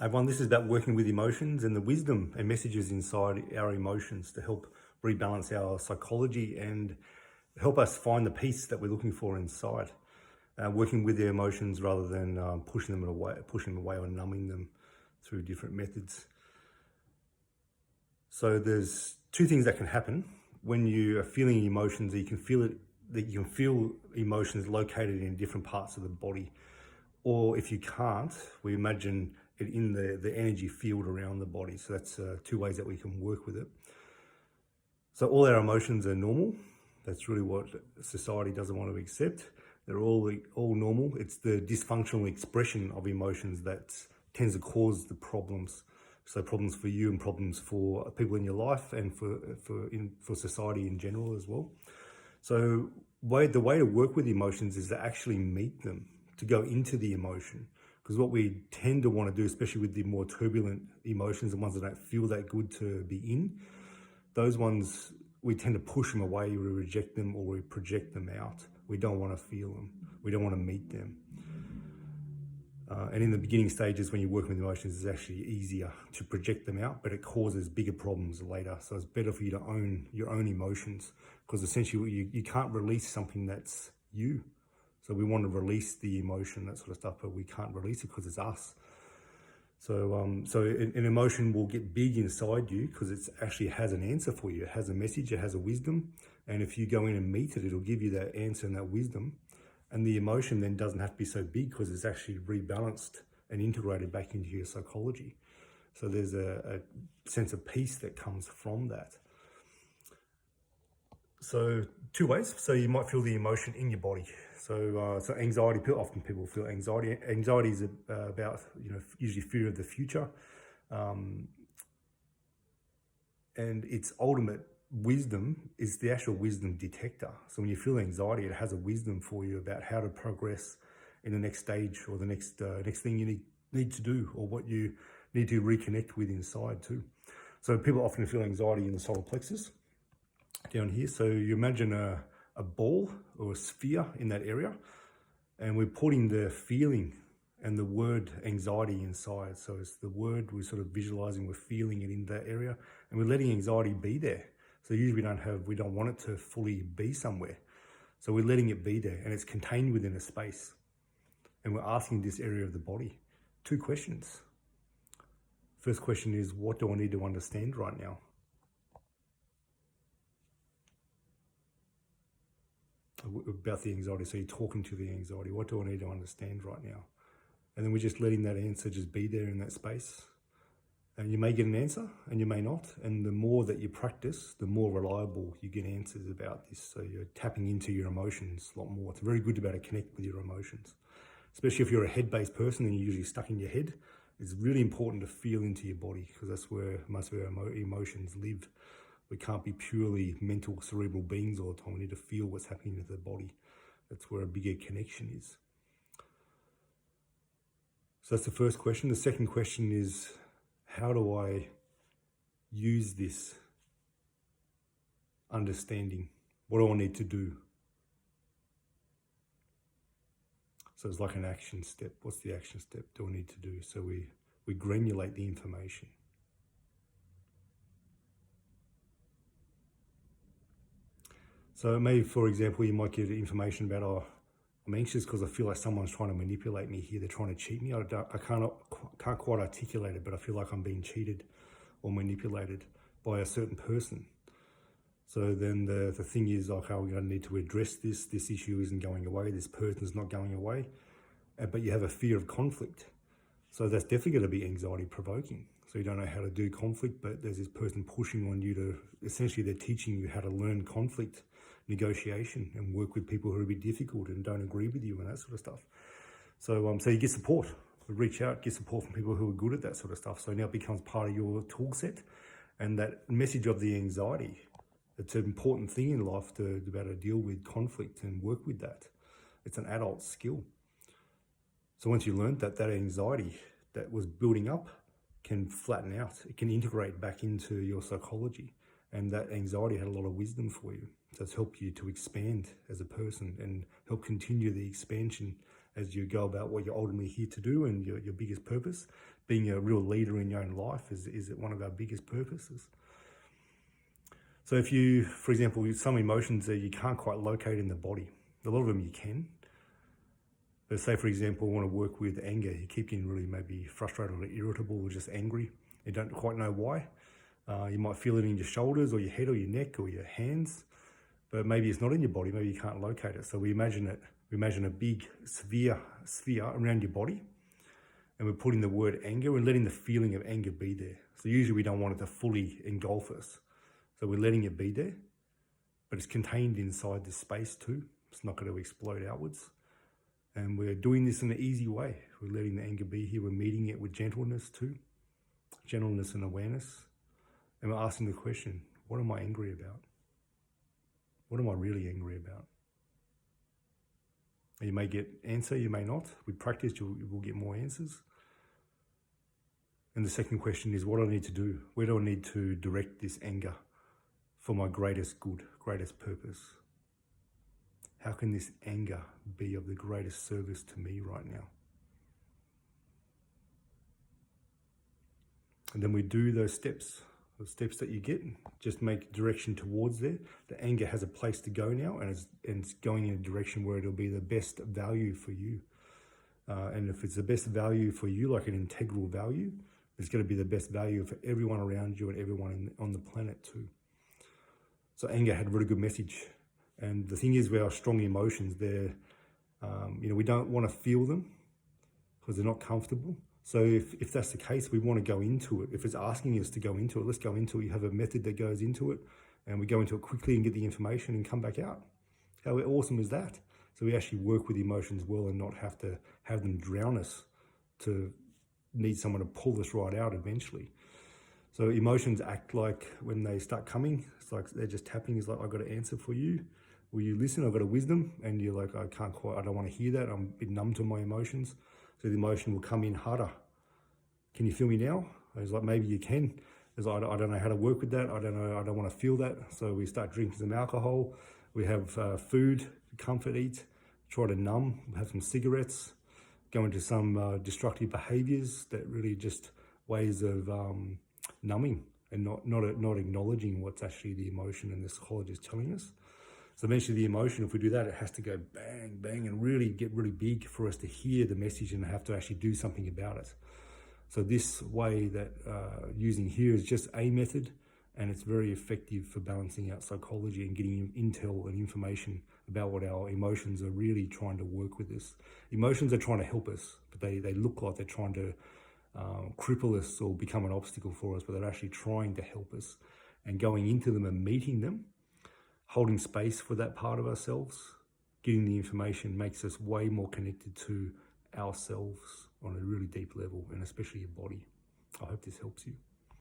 Everyone, this is about working with emotions and the wisdom and messages inside our emotions to help rebalance our psychology and help us find the peace that we're looking for inside. Working with the emotions rather than pushing them away or numbing them through different methods. So there's two things that can happen when you are feeling emotions. That you can feel emotions located in different parts of the body. Or if you can't, we imagine it in the energy field around the body. So that's two ways that we can work with it. So all our emotions are normal. That's really what society doesn't want to accept. They're all normal. It's the dysfunctional expression of emotions that tends to cause the problems. So problems for you and problems for people in your life and for society in general as well. So the way to work with emotions is to actually meet them, to go into the emotion. Because what we tend to want to do, especially with the more turbulent emotions, the ones that don't feel that good to be in, those ones, we tend to push them away, we reject them, or we project them out. We don't want to feel them. We don't want to meet them. And in the beginning stages, when you're working with emotions, it's actually easier to project them out, but it causes bigger problems later. So it's better for you to own your own emotions, because essentially you can't release something that's you. So we want to release the emotion, that sort of stuff, but we can't release it because it's us. So an emotion will get big inside you because it actually has an answer for you. It has a message, it has a wisdom. And if you go in and meet it, it'll give you that answer and that wisdom. And the emotion then doesn't have to be so big because it's actually rebalanced and integrated back into your psychology. So there's a sense of peace that comes from that. So two ways. So you might feel the emotion in your body. So anxiety, often people feel anxiety. Anxiety is about, usually fear of the future. And its ultimate wisdom is the actual wisdom detector. So when you feel anxiety, it has a wisdom for you about how to progress in the next stage or the next thing you need to do, or what you need to reconnect with inside too. So people often feel anxiety in the solar plexus down here. So you imagine a ball or a sphere in that area, and we're putting the feeling and the word anxiety inside. So it's the word, we're sort of visualizing, we're feeling it in that area, and we're letting anxiety be there. So usually we don't want it to fully be somewhere. So we're letting it be there, and it's contained within a space. And we're asking this area of the body two questions. First question is, what do I need to understand right now? About the anxiety. So you're talking to the anxiety. What do I need to understand right now? And then we're just letting that answer just be there in that space. And you may get an answer and you may not. And the more that you practice, the more reliable you get answers about this. So you're tapping into your emotions a lot more. It's very good to be able to connect with your emotions. Especially if you're a head-based person and you're usually stuck in your head. It's really important to feel into your body, because that's where most of our emotions live. We can't be purely mental, cerebral beings all the time. We need to feel what's happening to the body. That's where a bigger connection is. So that's the first question. The second question is, how do I use this understanding? What do I need to do? So it's like an action step. What's the action step do I need to do? So we granulate the information. So maybe, for example, you might get information about, I'm anxious because I feel like someone's trying to manipulate me here. They're trying to cheat me. I can't quite articulate it, but I feel like I'm being cheated or manipulated by a certain person. So then the thing is, okay, we're going to need to address this. This issue isn't going away. This person's not going away. But you have a fear of conflict. So that's definitely going to be anxiety provoking. So you don't know how to do conflict, but there's this person pushing on you to, essentially they're teaching you how to learn conflict, negotiation, and work with people who are a bit difficult and don't agree with you and that sort of stuff. So you get support. Reach out, get support from people who are good at that sort of stuff. So now it becomes part of your tool set. And that message of the anxiety, it's an important thing in life to be able to deal with conflict and work with that. It's an adult skill. So once you learned that anxiety that was building up can flatten out. It can integrate back into your psychology. And that anxiety had a lot of wisdom for you. So it's helped you to expand as a person and help continue the expansion as you go about what you're ultimately here to do and your biggest purpose. Being a real leader in your own life is one of our biggest purposes. So if you, for example, some emotions that you can't quite locate in the body, a lot of them you can. But say, for example, want to work with anger, you keep getting really maybe frustrated or irritable or just angry. You don't quite know why. You might feel it in your shoulders or your head or your neck or your hands, but maybe it's not in your body. Maybe you can't locate it. So we imagine it. We imagine a big sphere around your body, and we're putting the word anger and letting the feeling of anger be there. So usually we don't want it to fully engulf us. So we're letting it be there, but it's contained inside this space too. It's not going to explode outwards. And we're doing this in an easy way. We're letting the anger be here. We're meeting it with gentleness too. Gentleness and awareness. And we're asking the question, what am I angry about? What am I really angry about? And you may get answer, you may not. With practice, you will get more answers. And the second question is, what do I need to do? Where do I need to direct this anger for my greatest good, greatest purpose? How can this anger be of the greatest service to me right now? And then we do those steps that you get, just make direction towards there. The anger has a place to go now, and it's going in a direction where it'll be the best value for you. And if it's the best value for you, like an integral value, it's going to be the best value for everyone around you and everyone on the planet too. So anger had a really good message. And the thing is, with our strong emotions, we don't want to feel them because they're not comfortable. So if that's the case, we want to go into it. If it's asking us to go into it, let's go into it. You have a method that goes into it, and we go into it quickly and get the information and come back out. How awesome is that? So we actually work with emotions well and not have to have them drown us to need someone to pull us right out eventually. So emotions act like, when they start coming, it's like they're just tapping. It's like, I've got an answer for you. Will you listen? I've got a wisdom. And you're like, I don't want to hear that. I'm a bit numb to my emotions. So the emotion will come in harder. Can you feel me now? It's like, maybe you can. It's like, I don't know how to work with that. I don't want to feel that. So we start drinking some alcohol. We have food, comfort, eat, try to numb, have some cigarettes, go into some destructive behaviors that really just ways of numbing and not acknowledging what's actually the emotion and the psychologist telling us. So eventually the emotion, if we do that, it has to go bang, bang, and really get really big for us to hear the message and have to actually do something about it. So this way that using here is just a method, and it's very effective for balancing out psychology and getting intel and information about what our emotions are really trying to work with us. Emotions are trying to help us, but they look like they're trying to cripple us or become an obstacle for us, but they're actually trying to help us. And going into them and meeting them, holding space for that part of ourselves, getting the information makes us way more connected to ourselves on a really deep level, and especially your body. I hope this helps you.